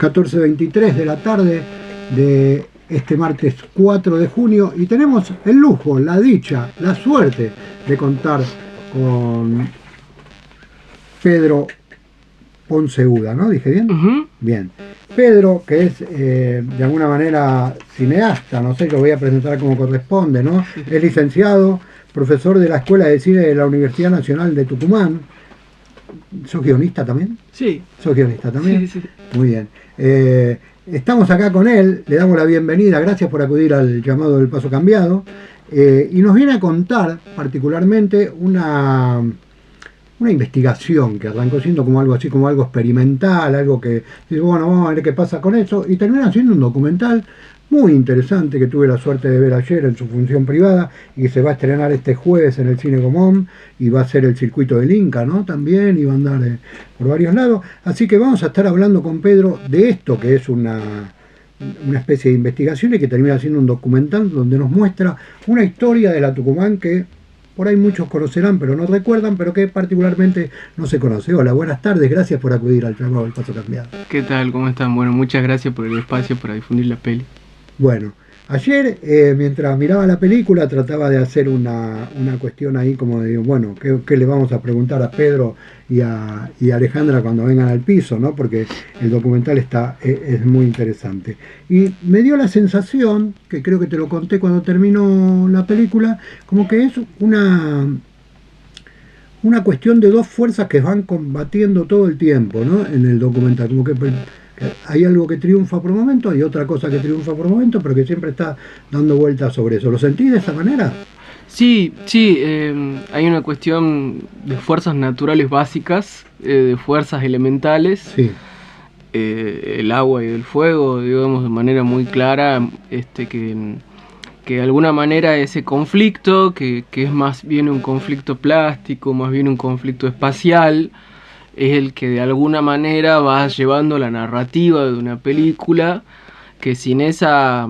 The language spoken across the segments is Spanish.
14:23 de la tarde de este martes 4 de junio y tenemos el lujo, la dicha, la suerte de contar con Pedro Ponceuda, ¿no? ¿Dije bien? Bien. Pedro, que es de alguna manera cineasta, no sé, lo voy a presentar como corresponde, ¿no? Es licenciado, profesor de la Escuela de Cine de la Universidad Nacional de Tucumán. ¿Sos guionista también? Sí. ¿Sos guionista también? Sí. Muy bien. Estamos acá con él, le damos la bienvenida, gracias por acudir al llamado del Paso Cambiado, y nos viene a contar particularmente una investigación que arrancó siendo como algo así, como algo experimental, algo que dice, bueno, vamos a ver qué pasa con eso, y termina siendo un documental muy interesante que tuve la suerte de ver ayer en su función privada y que se va a estrenar este jueves en el Cine Común y va a ser el circuito del Inca, ¿no? También, y va a andar por varios lados. Así que vamos a estar hablando con Pedro de esto que es una especie de investigación y que termina siendo un documental donde nos muestra una historia de la Tucumán que por ahí muchos conocerán pero no recuerdan, pero que particularmente no se conoce. Hola, buenas tardes, gracias por acudir al llamado del Paso Cambiado. ¿Qué tal? ¿Cómo están? Bueno, muchas gracias por el espacio para difundir la peli. Bueno, ayer mientras miraba la película trataba de hacer una cuestión ahí como de, bueno, ¿qué le vamos a preguntar a Pedro y a Alejandra cuando vengan al piso, ¿no? Porque el documental es muy interesante. Y me dio la sensación, que creo que te lo conté cuando terminó la película, como que es una cuestión de dos fuerzas que van combatiendo todo el tiempo, ¿no? En el documental, como que hay algo que triunfa por momento y otra cosa que triunfa por momento, pero que siempre está dando vueltas sobre eso. ¿Lo sentí de esa manera? Sí, hay una cuestión de fuerzas naturales básicas, de fuerzas elementales, sí. El agua y el fuego, digamos, de manera muy clara, que de alguna manera ese conflicto, que es más bien un conflicto plástico, más bien un conflicto espacial, es el que de alguna manera va llevando la narrativa de una película que sin en esa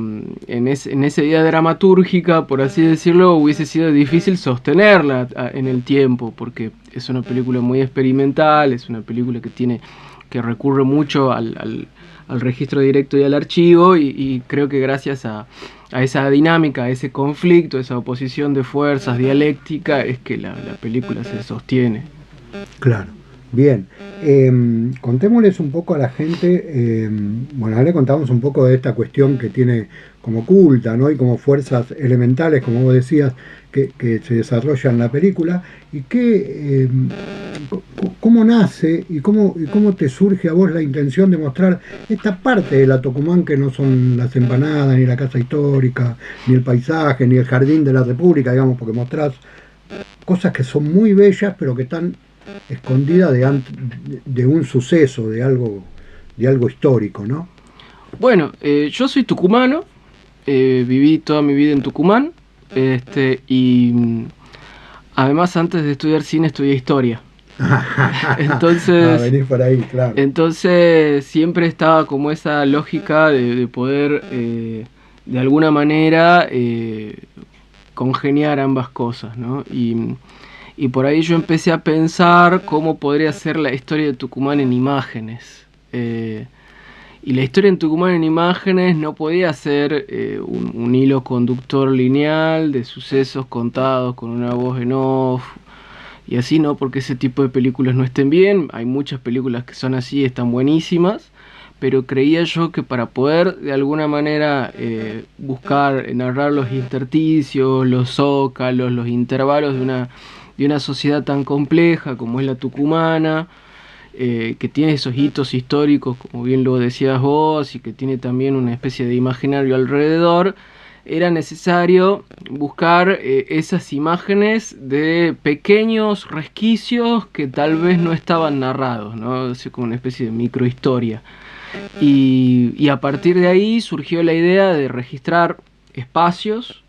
idea dramatúrgica, por así decirlo, hubiese sido difícil sostenerla en el tiempo, porque es una película muy experimental, es una película que recurre mucho al registro directo y al archivo, y creo que gracias a esa dinámica, a ese conflicto, a esa oposición de fuerzas dialéctica, es que la película se sostiene. Claro. Bien, contémosles un poco a la gente, bueno, ahora le contamos un poco de esta cuestión que tiene como oculta, ¿no? Y como fuerzas elementales, como vos decías, que se desarrollan en la película, y cómo nace y cómo te surge a vos la intención de mostrar esta parte de la Tucumán que no son las empanadas, ni la casa histórica, ni el paisaje, ni el jardín de la República, digamos, porque mostrás cosas que son muy bellas, pero que están escondida de un suceso, de algo histórico, ¿no? Bueno, yo soy tucumano, viví toda mi vida en Tucumán, y además antes de estudiar cine estudié historia. Entonces, venís por ahí, claro. Entonces siempre estaba como esa lógica de poder de alguna manera congeniar ambas cosas, ¿no? Y por ahí yo empecé a pensar cómo podría ser la historia de Tucumán en imágenes. Y la historia en Tucumán en imágenes no podía ser un hilo conductor lineal de sucesos contados con una voz en off. Y así no, porque ese tipo de películas no estén bien. Hay muchas películas que son así, están buenísimas. Pero creía yo que para poder de alguna manera buscar, narrar los intersticios, los zócalos, los intervalos de una sociedad tan compleja como es la tucumana, que tiene esos hitos históricos, como bien lo decías vos, y que tiene también una especie de imaginario alrededor, era necesario buscar esas imágenes de pequeños resquicios que tal vez no estaban narrados, ¿no? Es como una especie de microhistoria. Y a partir de ahí surgió la idea de registrar espacios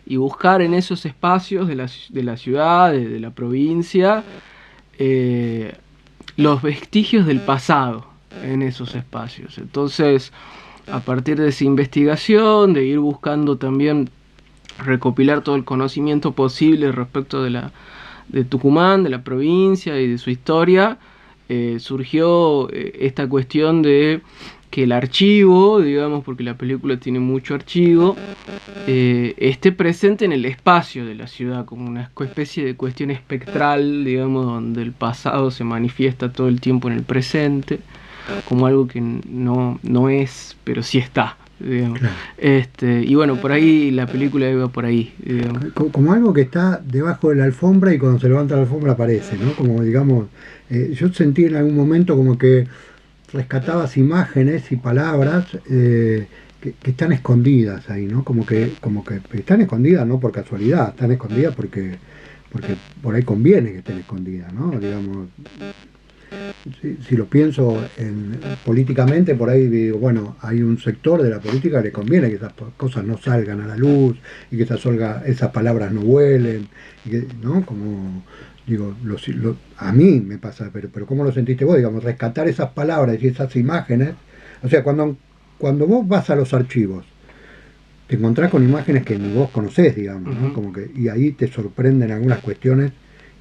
y buscar en esos espacios de la ciudad, de la provincia, los vestigios del pasado en esos espacios. Entonces, a partir de esa investigación, de ir buscando también recopilar todo el conocimiento posible respecto de Tucumán, de la provincia y de su historia, surgió esta cuestión de que el archivo, digamos, porque la película tiene mucho archivo, esté presente en el espacio de la ciudad, como una especie de cuestión espectral, digamos, donde el pasado se manifiesta todo el tiempo en el presente, como algo que no es, pero sí está. Digamos. Claro. Y bueno, por ahí la película iba por ahí, digamos. Como algo que está debajo de la alfombra y cuando se levanta la alfombra aparece, ¿no? Como digamos, yo sentí en algún momento como que rescatabas imágenes y palabras que están escondidas ahí, ¿no? Como que están escondidas no por casualidad, están escondidas porque por ahí conviene que estén escondidas, ¿no? Digamos, si lo pienso políticamente, por ahí digo, bueno, hay un sector de la política que le conviene que esas cosas no salgan a la luz y que esas palabras no vuelen, y que, ¿no? Como digo, a mí me pasa, pero ¿cómo lo sentiste vos? Digamos, rescatar esas palabras y esas imágenes. O sea, cuando vos vas a los archivos, te encontrás con imágenes que ni vos conocés, digamos, ¿no? Como que, y ahí te sorprenden algunas cuestiones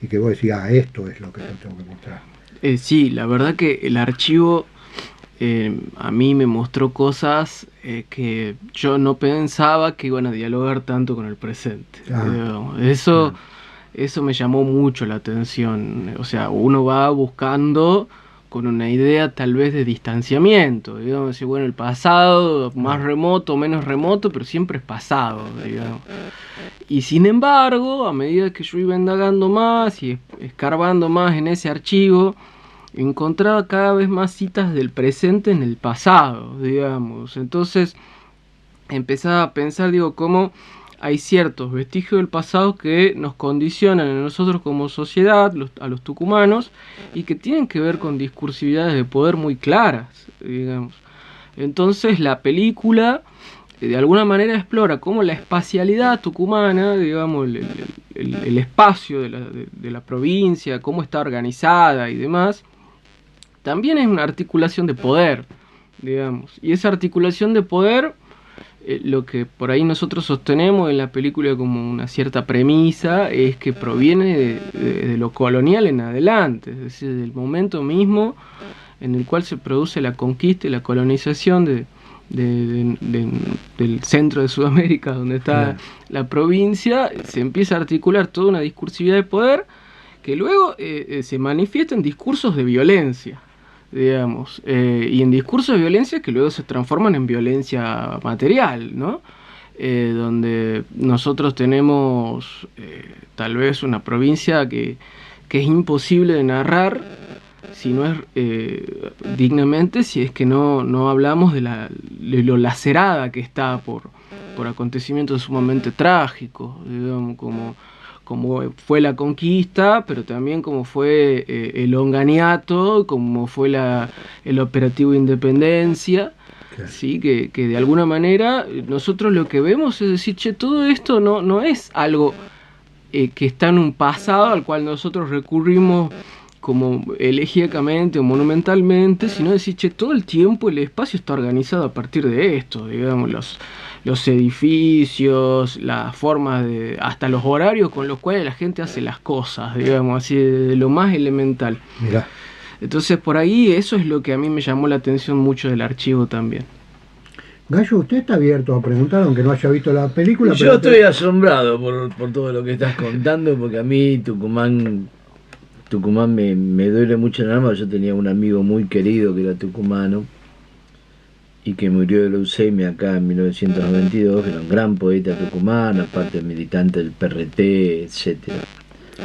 y que vos decís, esto es lo que yo tengo que mostrar. Sí, la verdad que el archivo a mí me mostró cosas que yo no pensaba que iban a dialogar tanto con el presente. Eso, eso me llamó mucho la atención. O sea, uno va buscando con una idea tal vez de distanciamiento, digamos, decir, bueno, el pasado, más remoto, menos remoto, pero siempre es pasado, digamos. Y sin embargo, a medida que yo iba indagando más y escarbando más en ese archivo, encontraba cada vez más citas del presente en el pasado, digamos. Entonces empezaba a pensar, digo, cómo hay ciertos vestigios del pasado que nos condicionan a nosotros como sociedad, a los tucumanos, y que tienen que ver con discursividades de poder muy claras, digamos. Entonces la película de alguna manera explora cómo la espacialidad tucumana, digamos, el espacio de la provincia, cómo está organizada y demás, también es una articulación de poder, digamos. Y esa articulación de poder, lo que por ahí nosotros sostenemos en la película como una cierta premisa, es que proviene de lo colonial en adelante, es decir, del momento mismo en el cual se produce la conquista y la colonización del centro de Sudamérica, donde está la provincia, se empieza a articular toda una discursividad de poder que luego se manifiesta en discursos de violencia, digamos, y en discursos de violencia que luego se transforman en violencia material, ¿no? Donde nosotros tenemos tal vez una provincia que es imposible de narrar si no es dignamente, si es que no hablamos de lo lacerada que está por acontecimientos sumamente trágicos, digamos, como fue la conquista, pero también como fue el Onganiato, como fue el operativo Independencia. Claro. ¿Sí? Que de alguna manera nosotros lo que vemos es decir, che, todo esto no es algo que está en un pasado al cual nosotros recurrimos como elegíacamente o monumentalmente, sino decir, che, todo el tiempo el espacio está organizado a partir de esto, digamos, los edificios, las formas hasta los horarios con los cuales la gente hace las cosas, digamos, así de lo más elemental. Mirá. Entonces por ahí eso es lo que a mí me llamó la atención mucho del archivo también. Gallo, usted está abierto a preguntar, aunque no haya visto la película. Yo estoy asombrado por todo lo que estás contando, porque a mí Tucumán me duele mucho en el alma. Yo tenía un amigo muy querido que era tucumano y que murió de leucemia acá en 1992, era un gran poeta tucumano, aparte militante del PRT, etcétera.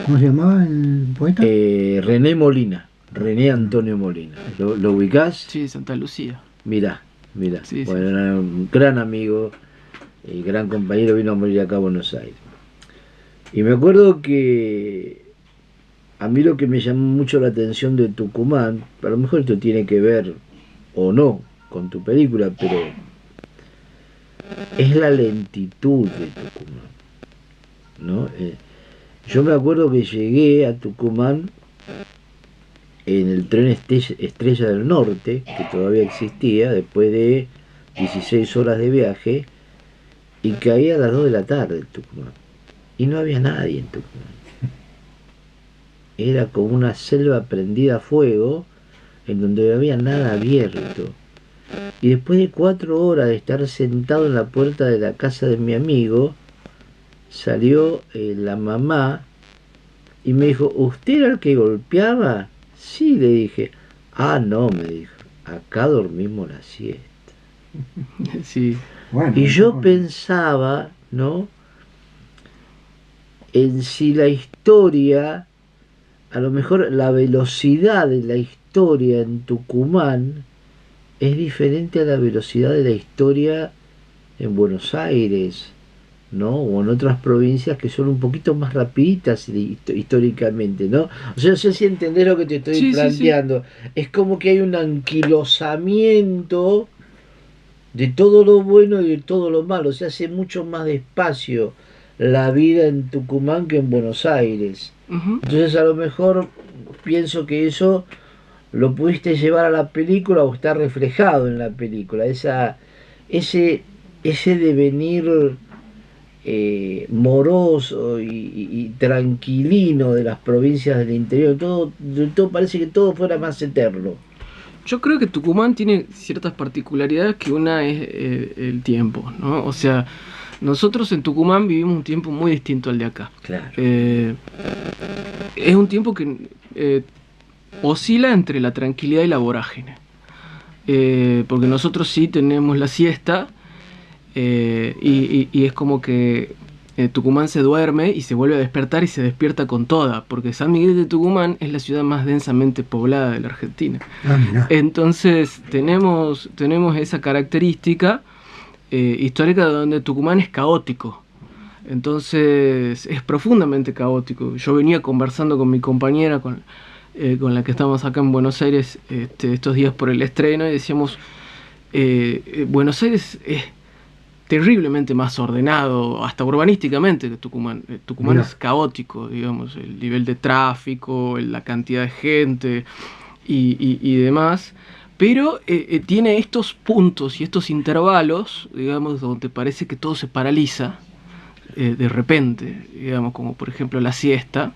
¿Cómo se llamaba el poeta? René Molina, René Antonio Molina. ¿Lo ubicás? Sí, Santa Lucía. Mirá. Sí, bueno, era un gran amigo y gran compañero, vino a morir acá a Buenos Aires. Y me acuerdo que a mí lo que me llamó mucho la atención de Tucumán, a lo mejor esto tiene que ver o no con tu película, pero es la lentitud de Tucumán, ¿no? Yo me acuerdo que llegué a Tucumán en el tren Estrella del Norte, que todavía existía, después de 16 horas de viaje, y caía a las 2 de la tarde en Tucumán. Y no había nadie en Tucumán. Era como una selva prendida a fuego, en donde no había nada abierto. Y después de 4 horas de estar sentado en la puerta de la casa de mi amigo, salió la mamá y me dijo, ¿usted era el que golpeaba? Sí, le dije. Ah, no, me dijo, acá dormimos la siesta. Sí. Bueno, Y yo bueno. pensaba, ¿no? En si la historia, a lo mejor la velocidad de la historia en Tucumán es diferente a la velocidad de la historia en Buenos Aires, ¿no? O en otras provincias que son un poquito más rapiditas históricamente, ¿no? O sea, no sé si entendés lo que te estoy Sí, sí, sí. planteando. Es como que hay un anquilosamiento de todo lo bueno y de todo lo malo. Se hace mucho más despacio la vida en Tucumán que en Buenos Aires. Ujú. Entonces a lo mejor pienso que eso lo pudiste llevar a la película o está reflejado en la película. Ese devenir moroso y tranquilino de las provincias del interior. Todo parece que todo fuera más eterno. Yo creo que Tucumán tiene ciertas particularidades, que una es el tiempo, ¿no? O sea, nosotros en Tucumán vivimos un tiempo muy distinto al de acá. Claro. Es un tiempo que oscila entre la tranquilidad y la vorágine. Porque nosotros sí tenemos la siesta, y es como que Tucumán se duerme y se vuelve a despertar y se despierta con toda, porque San Miguel de Tucumán es la ciudad más densamente poblada de la Argentina. Ah, mirá. Entonces tenemos esa característica histórica, donde Tucumán es caótico. Entonces es profundamente caótico. Yo venía conversando con mi compañera, con la que estamos acá en Buenos Aires estos días por el estreno, y decíamos, Buenos Aires es terriblemente más ordenado, hasta urbanísticamente, que Tucumán. Tucumán Mirá. es caótico, digamos, el nivel de tráfico, la cantidad de gente y demás, pero tiene estos puntos y estos intervalos, digamos, donde parece que todo se paraliza de repente, digamos, como por ejemplo la siesta,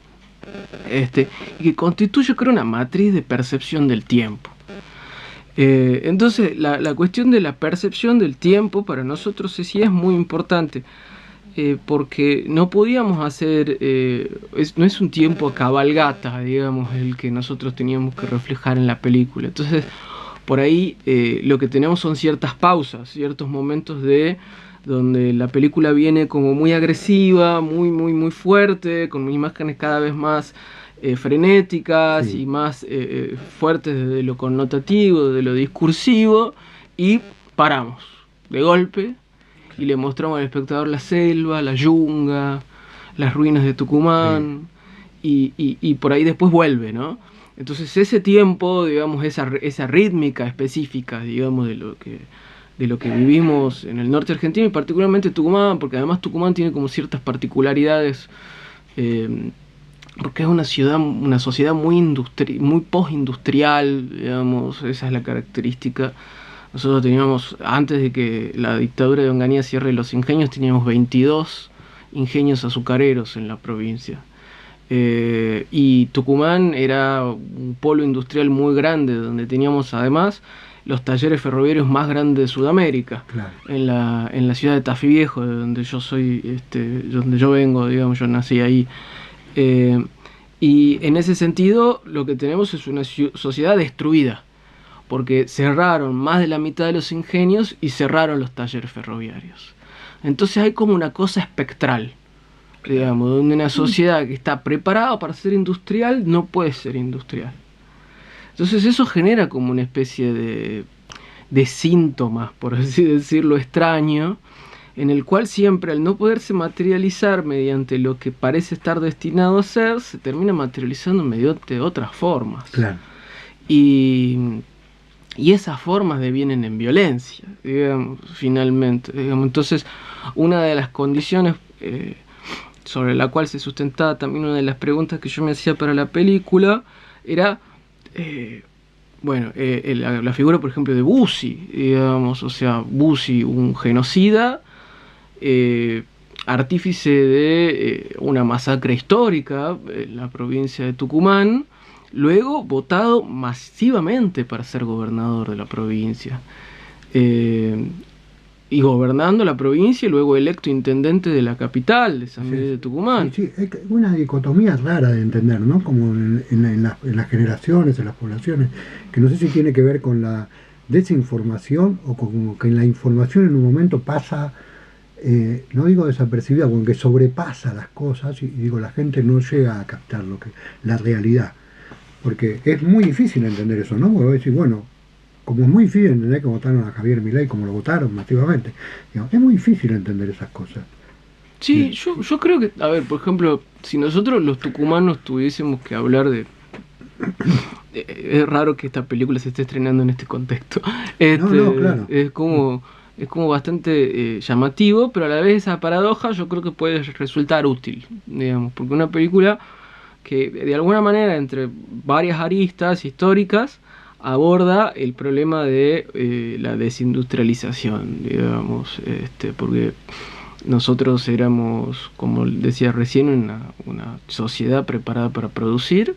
y que constituye, creo, una matriz de percepción del tiempo. Entonces, la cuestión de la percepción del tiempo para nosotros sí es muy importante, porque no podíamos hacer, no es un tiempo a cabalgata, digamos, el que nosotros teníamos que reflejar en la película. Entonces, por ahí lo que tenemos son ciertas pausas, ciertos momentos donde la película viene como muy agresiva, muy fuerte, con imágenes cada vez más frenéticas, Sí. y más fuertes desde lo connotativo, desde lo discursivo, y paramos de golpe y le mostramos al espectador la selva, la yunga, las ruinas de Tucumán, y por ahí después vuelve, ¿no? Entonces ese tiempo, digamos, esa rítmica específica, digamos, de lo que vivimos en el norte argentino, y particularmente Tucumán, porque además Tucumán tiene como ciertas particularidades, porque es una sociedad muy postindustrial, digamos, esa es la característica. Nosotros teníamos, antes de que la dictadura de Onganía cierre los ingenios, teníamos 22 ingenios azucareros en la provincia. Y Tucumán era un polo industrial muy grande, donde teníamos además los talleres ferroviarios más grandes de Sudamérica. Claro. En la ciudad de Tafí Viejo, de donde yo soy, donde yo vengo, digamos, yo nací ahí. Y en ese sentido lo que tenemos es una sociedad destruida, porque cerraron más de la mitad de los ingenios y cerraron los talleres ferroviarios. Entonces hay como una cosa espectral, digamos, donde una sociedad que está preparada para ser industrial no puede ser industrial. Entonces eso genera como una especie de síntomas, por así decirlo, extraño, en el cual siempre, al no poderse materializar mediante lo que parece estar destinado a ser, se termina materializando mediante otras formas. Claro. Y esas formas devienen en violencia, digamos, finalmente. Digamos. Entonces, una de las condiciones sobre la cual se sustentaba también una de las preguntas que yo me hacía para la película era, la figura, por ejemplo, de Bussi, digamos, o sea, Bussi, un genocida, artífice de una masacre histórica en la provincia de Tucumán, luego votado masivamente para ser gobernador de la provincia. y gobernando la provincia y luego electo intendente de la capital de San Miguel de Tucumán. Sí, es una dicotomía rara de entender, ¿no? Como en las generaciones, en las poblaciones, que no sé si tiene que ver con la desinformación o con que la información en un momento pasa, no digo desapercibida, con que sobrepasa las cosas y digo, la gente no llega a captar la realidad. Porque es muy difícil entender eso, ¿no? Porque decir, bueno, como es muy difícil entender que votaron a Javier Milei como lo votaron masivamente, digamos, es muy difícil entender esas cosas. Sí, yo creo que, a ver, por ejemplo, si nosotros los tucumanos tuviésemos que hablar de... es raro que esta película se esté estrenando en este contexto. No, claro. Es como bastante llamativo, pero a la vez esa paradoja yo creo que puede resultar útil, digamos, porque una película que de alguna manera entre varias aristas históricas aborda el problema de la desindustrialización, digamos, porque nosotros éramos, como decía recién, una sociedad preparada para producir,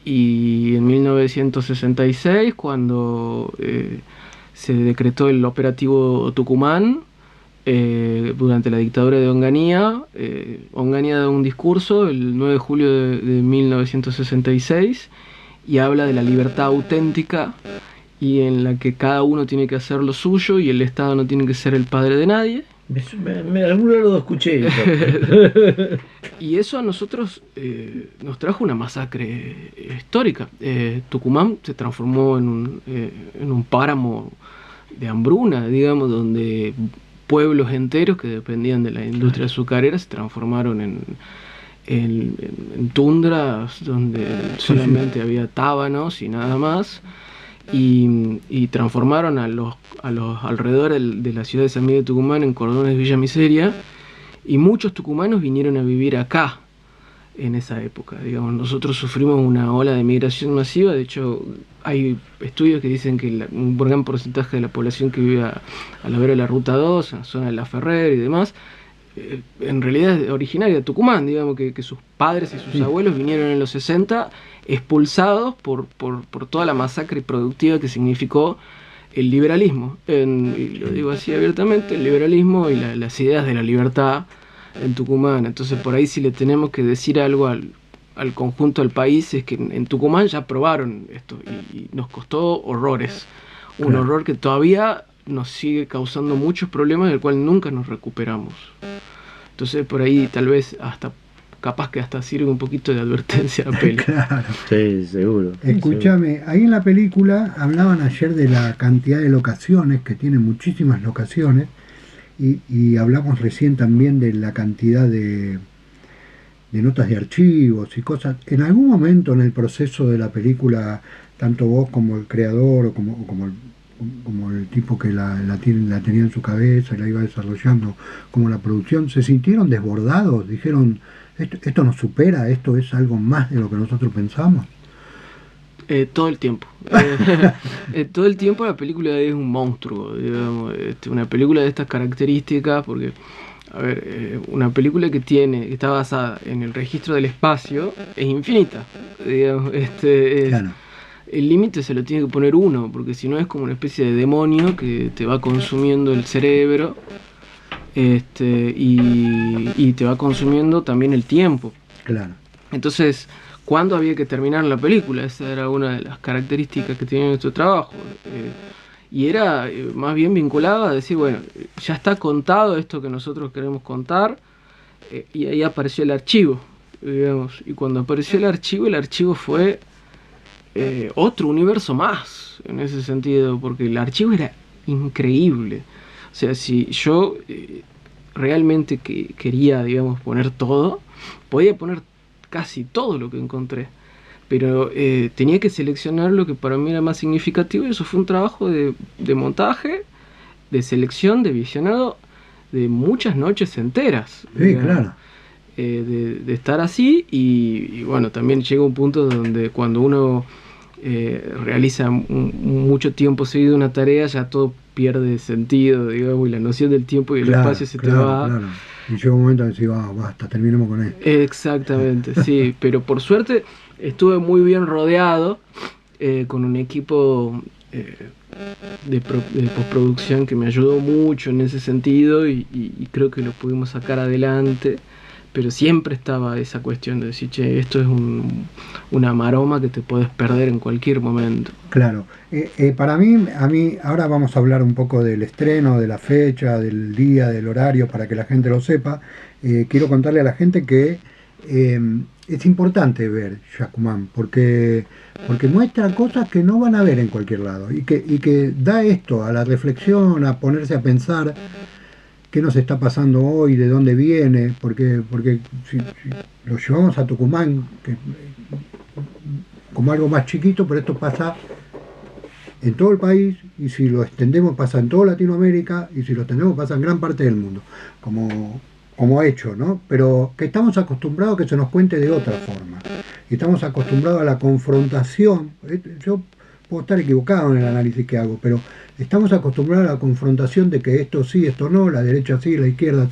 y en 1966, cuando se decretó el operativo Tucumán, durante la dictadura de Onganía, Onganía da un discurso el 9 de julio de 1966 y habla de la libertad auténtica y en la que cada uno tiene que hacer lo suyo y el Estado no tiene que ser el padre de nadie. Algún lado lo escuché. Y eso a nosotros nos trajo una masacre histórica. Tucumán se transformó en un páramo de hambruna, digamos, donde pueblos enteros que dependían de la industria azucarera se transformaron en tundras donde solamente había tábanos y nada más, y transformaron a los alrededores de la ciudad de San Miguel de Tucumán en cordones de Villa Miseria, y muchos tucumanos vinieron a vivir acá en esa época. Digamos, nosotros sufrimos una ola de migración masiva. De hecho, hay estudios que dicen que un gran porcentaje de la población que vive a la vera de la Ruta 2, en la zona de La Ferrer y demás, en realidad es originaria de Tucumán, digamos, que sus padres y sus abuelos vinieron en los 60 expulsados por toda la masacre productiva que significó el liberalismo, y lo digo así abiertamente, el liberalismo y las ideas de la libertad en Tucumán. Entonces por ahí si le tenemos que decir algo al conjunto del país es que en Tucumán ya probaron esto y nos costó horrores, un horror que todavía nos sigue causando muchos problemas del cual nunca nos recuperamos. Entonces por ahí tal vez hasta capaz que hasta sirve un poquito de advertencia a la peli. Claro. Sí, seguro. Escúchame, ahí en la película hablaban ayer de la cantidad de locaciones, que tiene muchísimas locaciones, y hablamos recién también de la cantidad de notas de archivos y cosas. En algún momento en el proceso de la película, tanto vos como el creador o como el tipo que la tenía en su cabeza y la iba desarrollando, como la producción, se sintieron desbordados, dijeron, esto nos supera, esto es algo más de lo que nosotros pensamos. Todo el tiempo. Todo el tiempo la película es un monstruo, digamos, una película de estas características, porque, a ver, una película que está basada en el registro del espacio es infinita, digamos, Claro. El límite se lo tiene que poner uno, porque si no es como una especie de demonio que te va consumiendo el cerebro, y te va consumiendo también el tiempo. Claro. Entonces, ¿cuándo había que terminar la película? Esa era una de las características que tenía nuestro trabajo. Y era más bien vinculado a decir, bueno, ya está contado esto que nosotros queremos contar, y ahí apareció el archivo, digamos. Y cuando apareció el archivo fue otro universo más, en ese sentido, porque el archivo era increíble. O sea, si yo realmente quería, digamos, poner todo, podía poner casi todo lo que encontré, pero tenía que seleccionar lo que para mí era más significativo, y eso fue un trabajo de montaje, de selección, de visionado, de muchas noches enteras. Sí, digamos, claro. De estar así, y bueno, también llega un punto donde cuando uno realiza mucho tiempo seguido una tarea, ya todo pierde sentido, digamos, y la noción del tiempo y el espacio se te va. Claro. Y llega un momento en que decís, basta, terminemos con esto. Exactamente, sí, pero por suerte estuve muy bien rodeado, con un equipo de postproducción que me ayudó mucho en ese sentido y creo que lo pudimos sacar adelante, pero siempre estaba esa cuestión de decir, che, esto es una maroma que te puedes perder en cualquier momento. Claro. Para mí, ahora vamos a hablar un poco del estreno, de la fecha, del día, del horario, para que la gente lo sepa. Quiero contarle a la gente que es importante ver Jacumán, porque muestra cosas que no van a ver en cualquier lado, y que da esto a la reflexión, a ponerse a pensar qué nos está pasando hoy, de dónde viene, porque si lo llevamos a Tucumán, como algo más chiquito, pero esto pasa en todo el país, y si lo extendemos pasa en toda Latinoamérica, y si lo extendemos pasa en gran parte del mundo, como hecho, ¿no? Pero que estamos acostumbrados a que se nos cuente de otra forma, y estamos acostumbrados a la confrontación. Yo puedo estar equivocado en el análisis que hago, pero estamos acostumbrados a la confrontación de que esto sí, esto no, la derecha sí, la izquierda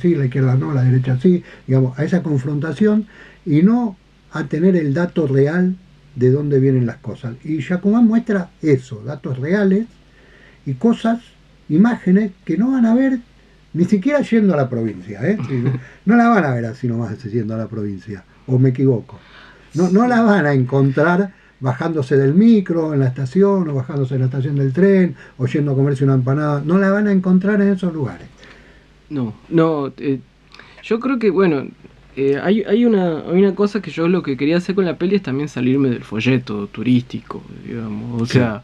no, la derecha sí, digamos, a esa confrontación, y no a tener el dato real de dónde vienen las cosas. Y Jacumán muestra eso, datos reales y cosas, imágenes que no van a ver ni siquiera yendo a la provincia, ¿eh? No la van a ver así nomás yendo a la provincia, o me equivoco. No la van a encontrar bajándose del micro en la estación, o bajándose en la estación del tren, o yendo a comerse una empanada. No la van a encontrar en esos lugares. No, yo creo que, bueno, hay una cosa que yo lo que quería hacer con la peli es también salirme del folleto turístico, digamos. O sea,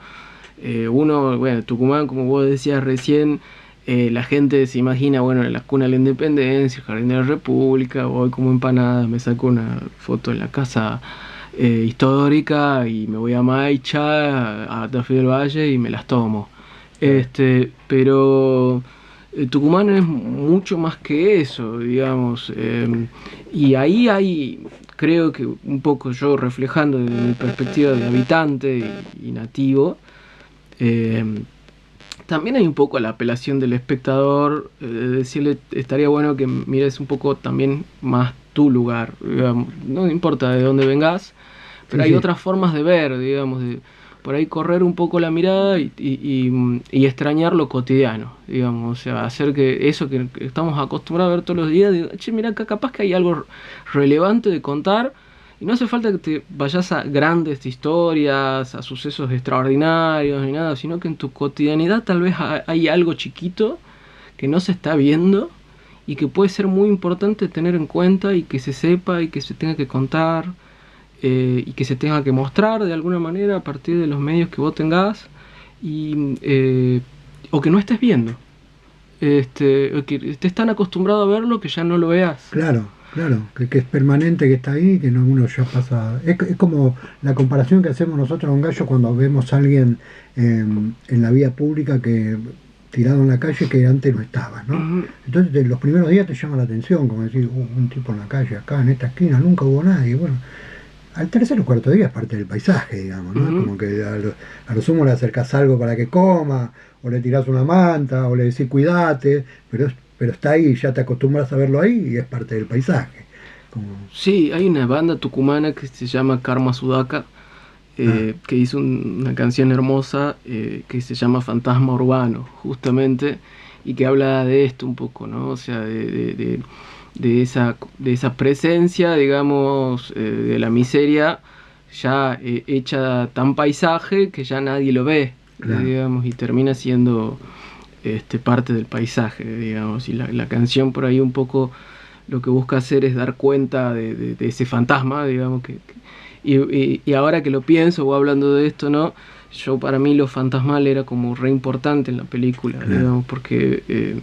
uno, bueno, Tucumán, como vos decías recién, la gente se imagina, bueno, en la cuna de la Independencia, el Jardín de la República, voy como empanada, me saco una foto en la casa histórica y me voy a Maicha, a Tafí del Valle y me las tomo. Pero Tucumán es mucho más que eso, digamos, y ahí hay, creo que un poco yo reflejando desde mi perspectiva de habitante y nativo, también hay un poco la apelación del espectador, decirle, estaría bueno que mires un poco también más tu lugar, digamos, no importa de dónde vengas, pero hay otras formas de ver, digamos, de por ahí correr un poco la mirada y extrañar lo cotidiano, digamos, o sea, hacer que eso que estamos acostumbrados a ver todos los días, digo, che, mira, acá capaz que hay algo relevante de contar, y no hace falta que te vayas a grandes historias, a sucesos extraordinarios ni nada, sino que en tu cotidianidad tal vez hay algo chiquito que no se está viendo y que puede ser muy importante tener en cuenta y que se sepa y que se tenga que contar. Y que se tenga que mostrar de alguna manera a partir de los medios que vos tengas o que no estés viendo, o que estés tan acostumbrado a verlo que ya no lo veas. Claro, que es permanente, que está ahí, que no, uno ya pasa. Es como la comparación que hacemos nosotros con Gallo cuando vemos a alguien en la vía pública que tirado en la calle que antes no estaba, ¿no? Uh-huh. Entonces los primeros días te llama la atención, como decir, un tipo en la calle acá, en esta esquina, nunca hubo nadie. Bueno, al tercer o cuarto día es parte del paisaje, digamos, ¿no? Uh-huh. Como que a lo sumo le acercás algo para que coma, o le tirás una manta, o le decís cuídate, pero está ahí, ya te acostumbras a verlo ahí y es parte del paisaje. Sí, hay una banda tucumana que se llama Karma Sudaca, que hizo una canción hermosa que se llama Fantasma Urbano, justamente, y que habla de esto un poco, ¿no? O sea, de esa presencia, digamos, de la miseria ya hecha tan paisaje que ya nadie lo ve, claro, digamos, y termina siendo parte del paisaje, digamos, y la canción por ahí un poco lo que busca hacer es dar cuenta de ese fantasma, digamos, y ahora que lo pienso o hablando de esto, ¿no? Yo, para mí, lo fantasmal era como re importante en la película, claro, digamos, porque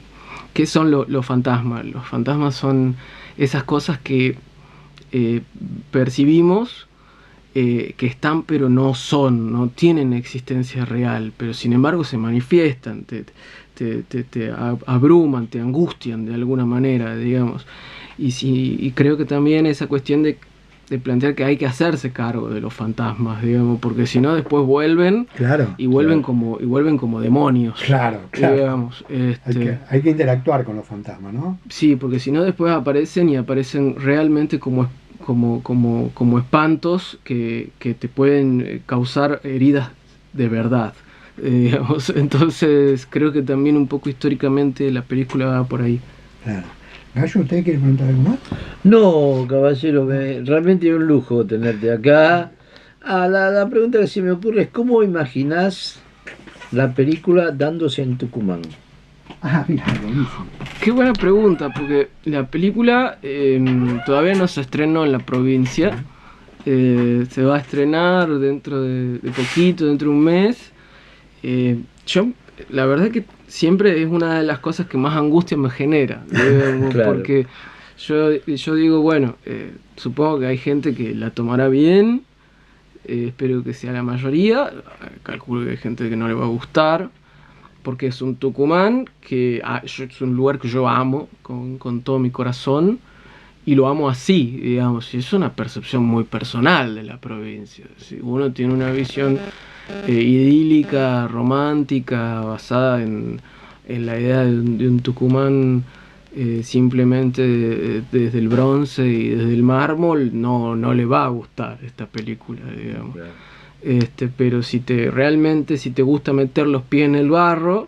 ¿qué son los fantasmas? Los fantasmas son esas cosas que percibimos, que están pero no son, no tienen existencia real, pero sin embargo se manifiestan, te abruman, te angustian de alguna manera, digamos. Y creo que también esa cuestión de plantear que hay que hacerse cargo de los fantasmas, digamos, porque si no después vuelven, claro, y vuelven como demonios, claro, digamos. Hay que interactuar con los fantasmas, ¿no? Sí, porque si no después aparecen realmente como espantos que te pueden causar heridas de verdad, digamos. Entonces creo que también un poco históricamente la película va por ahí. Claro. Gallo, ¿usted quiere preguntar algo más? No, caballero, realmente es un lujo tenerte acá. La pregunta que se me ocurre es, ¿cómo imaginás la película dándose en Tucumán? Ah, mira, buenísimo. Qué buena pregunta, porque la película todavía no se estrenó en la provincia. Se va a estrenar dentro de poquito, dentro de un mes. Yo, la verdad que siempre es una de las cosas que más angustia me genera, digamos, Claro. porque yo digo, bueno, supongo que hay gente que la tomará bien, espero que sea la mayoría, calculo que hay gente que no le va a gustar, porque es un Tucumán que es un lugar que yo amo con todo mi corazón. Y lo amo así, digamos, y es una percepción muy personal de la provincia. Si uno tiene una visión idílica, romántica, basada en la idea de un Tucumán simplemente desde el bronce y desde el mármol, no le va a gustar esta película, digamos. Claro. Pero si te gusta meter los pies en el barro,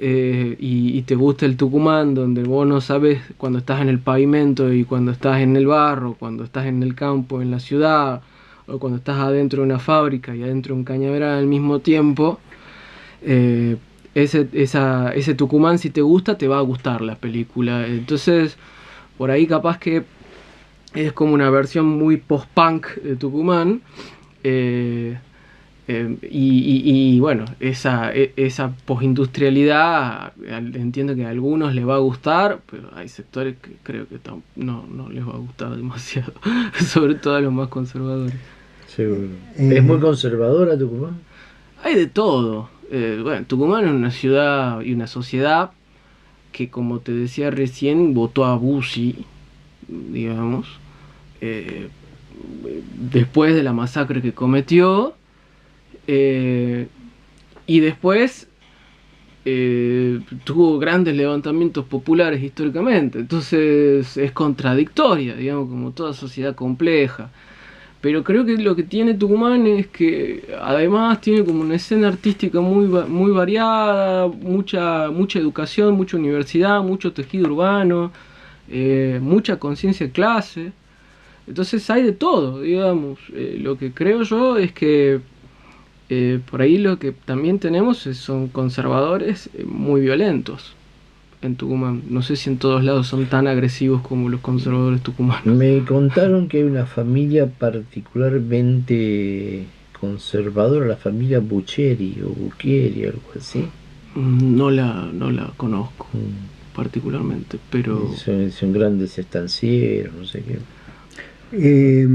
y te gusta el Tucumán, donde vos no sabes cuando estás en el pavimento y cuando estás en el barro, cuando estás en el campo, en la ciudad, o cuando estás adentro de una fábrica y adentro de un cañaveral al mismo tiempo, ese Tucumán, si te gusta, te va a gustar la película. Entonces, por ahí capaz que es como una versión muy post-punk de Tucumán. Y bueno, esa postindustrialidad entiendo que a algunos les va a gustar, pero hay sectores que creo que no les va a gustar demasiado, sobre todo a los más conservadores. Seguro. ¿Es muy conservadora Tucumán? Hay de todo. Bueno, Tucumán es una ciudad y una sociedad que, como te decía recién, votó a Bussi, digamos, después de la masacre que cometió. Y después tuvo grandes levantamientos populares históricamente, entonces es contradictoria, digamos, como toda sociedad compleja. Pero creo que lo que tiene Tucumán es que además tiene como una escena artística muy variada, mucha educación, mucha universidad, mucho tejido urbano, mucha conciencia de clase. Entonces hay de todo, digamos. Lo que creo yo es que por ahí lo que también tenemos son conservadores muy violentos en Tucumán. No sé si en todos lados son tan agresivos como los conservadores tucumanos. Me contaron que hay una familia particularmente conservadora, la familia Buccheri o Bucchieri, algo así. No la conozco particularmente, pero... Son grandes estancieros, no sé qué.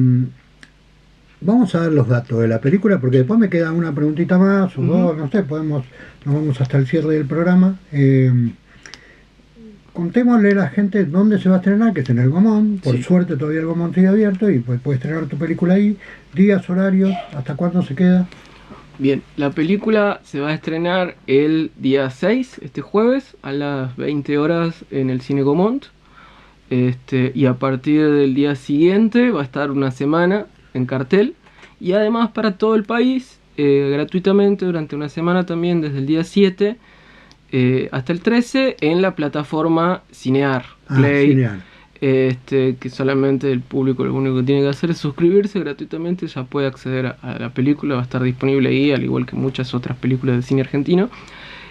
Vamos a ver los datos de la película porque después me queda una preguntita más o dos, no sé, nos vamos hasta el cierre del programa. Contémosle a la gente dónde se va a estrenar, que es en el Gomón. Por suerte todavía el Gomón sigue abierto y pues puedes estrenar tu película ahí. Días, horarios, hasta cuándo se queda. Bien, la película se va a estrenar el día 6, este jueves, a las 20 horas en el Cine Gomont. Y a partir del día siguiente va a estar una semana en cartel. Y además para todo el país, gratuitamente durante una semana también, desde el día 7 hasta el 13, en la plataforma Cinear Play. Cinear. Que solamente el público lo único que tiene que hacer es suscribirse gratuitamente, ya puede acceder a la película, va a estar disponible ahí, al igual que muchas otras películas de cine argentino.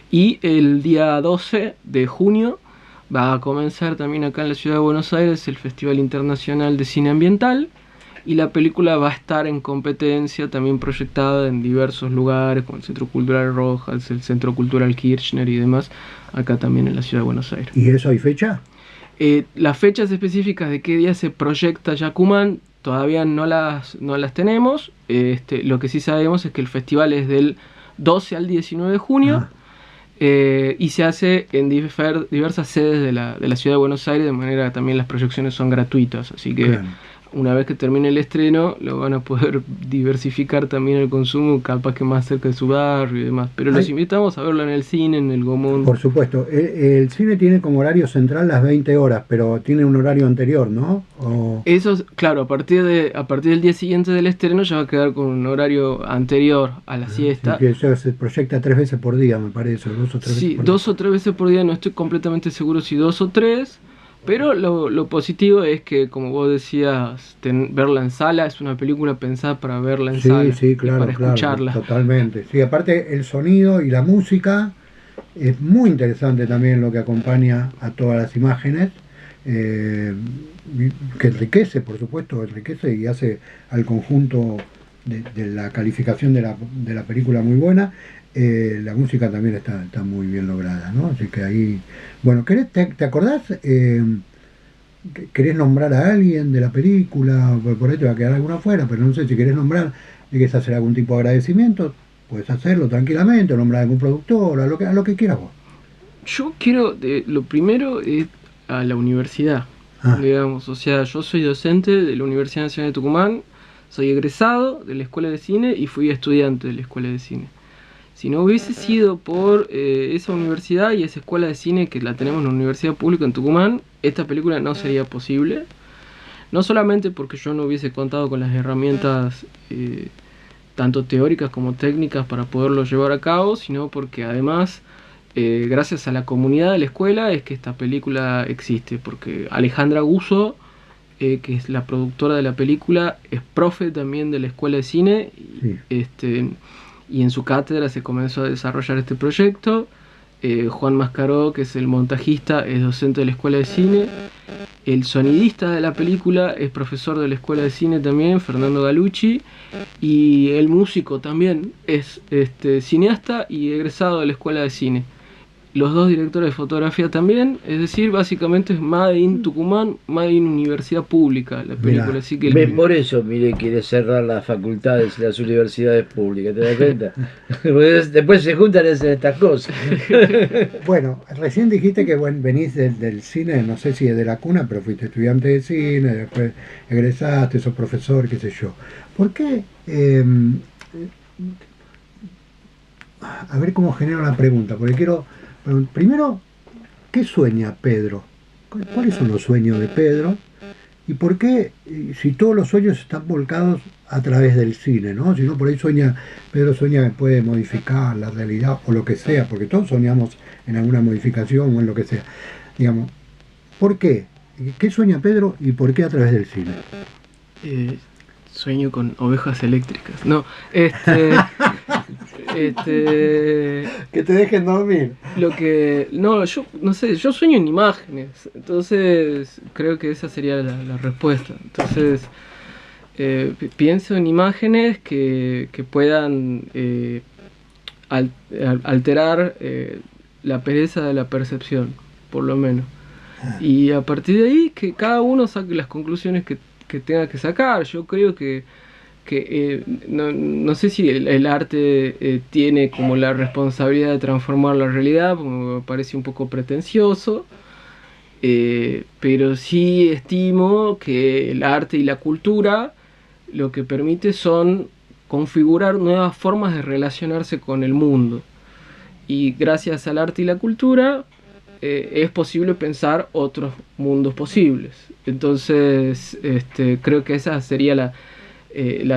Y el día 12 de junio va a comenzar también acá en la ciudad de Buenos Aires el Festival Internacional de Cine Ambiental, y la película va a estar en competencia también proyectada en diversos lugares, como el Centro Cultural Rojas, el Centro Cultural Kirchner y demás, acá también en la ciudad de Buenos Aires. ¿Y eso hay fecha? Las fechas específicas de qué día se proyecta Tucumán todavía no las tenemos. Lo que sí sabemos es que el festival es del 12 al 19 de junio. Y se hace en diversas sedes de la ciudad de Buenos Aires, de manera que también las proyecciones son gratuitas, así que una vez que termine el estreno, lo van a poder diversificar también el consumo, capaz que más cerca de su barrio y demás. Pero los invitamos a verlo en el cine, en el Gomón. Por supuesto. El cine tiene como horario central las 20 horas, pero tiene un horario anterior, ¿no? Eso, claro, a partir del día siguiente del estreno ya va a quedar con un horario anterior a la siesta. Sí, que eso se proyecta 3 veces por día, me parece, 2 o 3 veces por día. 2 o 3 veces por día, no estoy completamente seguro si 2 o 3. Pero lo positivo es que, como vos decías, verla en sala es una película pensada para verla en sala. Sí, claro, para escucharla. Totalmente. Sí, aparte el sonido y la música es muy interesante también lo que acompaña a todas las imágenes, que enriquece, por supuesto, y hace al conjunto de la calificación de la película muy buena. La música también está muy bien lograda, ¿no? Así que ahí, bueno, ¿te acordás? ¿Querés nombrar a alguien de la película? Por ahí te va a quedar alguna afuera, pero no sé si querés nombrar, querés hacer algún tipo de agradecimiento, puedes hacerlo tranquilamente, o nombrar a algún productor, a lo que quieras vos. Yo quiero, lo primero es a la universidad, digamos, o sea, yo soy docente de la Universidad Nacional de Tucumán, soy egresado de la Escuela de Cine y fui estudiante de la Escuela de Cine. Si no hubiese sido por esa universidad y esa escuela de cine que la tenemos en la Universidad Pública en Tucumán, esta película no sería posible. No solamente porque yo no hubiese contado con las herramientas tanto teóricas como técnicas para poderlo llevar a cabo, sino porque además, gracias a la comunidad de la escuela, es que esta película existe. Porque Alejandra Guzzo, que es la productora de la película, es profe también de la Escuela de Cine. Sí. Y en su cátedra se comenzó a desarrollar este proyecto. Juan Mascaró, que es el montajista, es docente de la Escuela de Cine. El sonidista de la película es profesor de la Escuela de Cine también, Fernando Galucci. Y el músico también es cineasta y egresado de la Escuela de Cine. Los dos directores de fotografía también, es decir, básicamente es Made in Tucumán, Made in Universidad Pública la película. Así que por eso Milei quiere cerrar las facultades y las universidades públicas, ¿te das cuenta? Después se juntan estas cosas. Bueno, recién dijiste que venís del cine, no sé si es de la cuna, pero fuiste estudiante de cine, después egresaste, sos profesor, qué sé yo. ¿Por qué? A ver cómo genero la pregunta, porque quiero... Primero, ¿qué sueña Pedro? ¿Cuáles son los sueños de Pedro? ¿Y por qué, si todos los sueños están volcados a través del cine, ¿no? Si no, por ahí Pedro sueña que puede modificar la realidad o lo que sea, porque todos soñamos en alguna modificación o en lo que sea. Digamos, ¿por qué? ¿Qué sueña Pedro y por qué a través del cine? Sueño con ovejas eléctricas. No, que te dejen dormir. Yo no sé, yo sueño en imágenes, entonces creo que esa sería la respuesta. Entonces pienso en imágenes que puedan alterar la pereza de la percepción, por lo menos. Y a partir de ahí que cada uno saque las conclusiones que tenga que sacar. Yo creo que no sé si el arte tiene como la responsabilidad de transformar la realidad, porque me parece un poco pretencioso, pero sí estimo que el arte y la cultura lo que permite son configurar nuevas formas de relacionarse con el mundo, y gracias al arte y la cultura es posible pensar otros mundos posibles. Entonces creo que esa sería la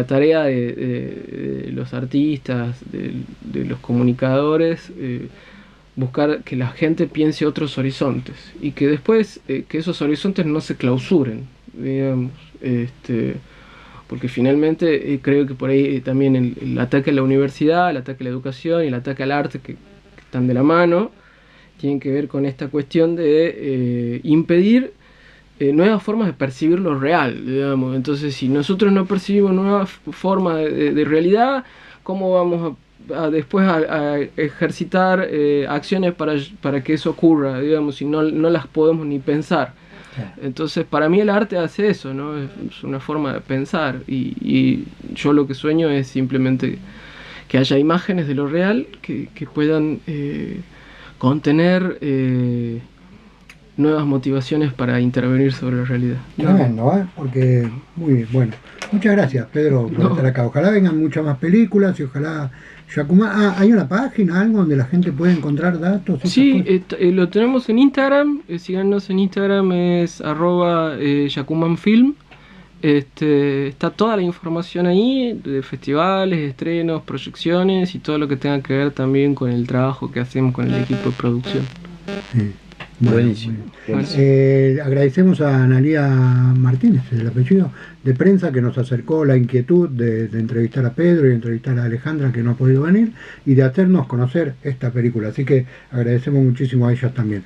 tarea de los artistas, de los comunicadores, buscar que la gente piense otros horizontes y que después que esos horizontes no se clausuren, digamos, porque finalmente creo que por ahí también el ataque a la universidad, el ataque a la educación y el ataque al arte que están de la mano, tienen que ver con esta cuestión de impedir nuevas formas de percibir lo real, digamos. Entonces, si nosotros no percibimos nuevas formas de realidad, ¿cómo vamos después a ejercitar acciones para que eso ocurra, digamos, si no las podemos ni pensar? Entonces, para mí el arte hace eso, ¿no? Es una forma de pensar, y yo lo que sueño es simplemente que haya imágenes de lo real que puedan contener nuevas motivaciones para intervenir sobre la realidad. Tremendo, ¿eh? Porque muy bueno. Muchas gracias, Pedro, por estar acá. Ojalá vengan muchas más películas y ojalá Yacuman. ¿Hay una página, algo donde la gente puede encontrar datos? Sí, lo tenemos en Instagram. Síganos en Instagram, es @yacumanfilm. Está toda la información ahí de festivales, estrenos, proyecciones y todo lo que tenga que ver también con el trabajo que hacemos con el equipo de producción. Sí. Buenísimo. Bueno. Agradecemos a Analía Martínez, el apellido, de prensa, que nos acercó la inquietud de entrevistar a Pedro y entrevistar a Alejandra, que no ha podido venir, y de hacernos conocer esta película. Así que agradecemos muchísimo a ellas también.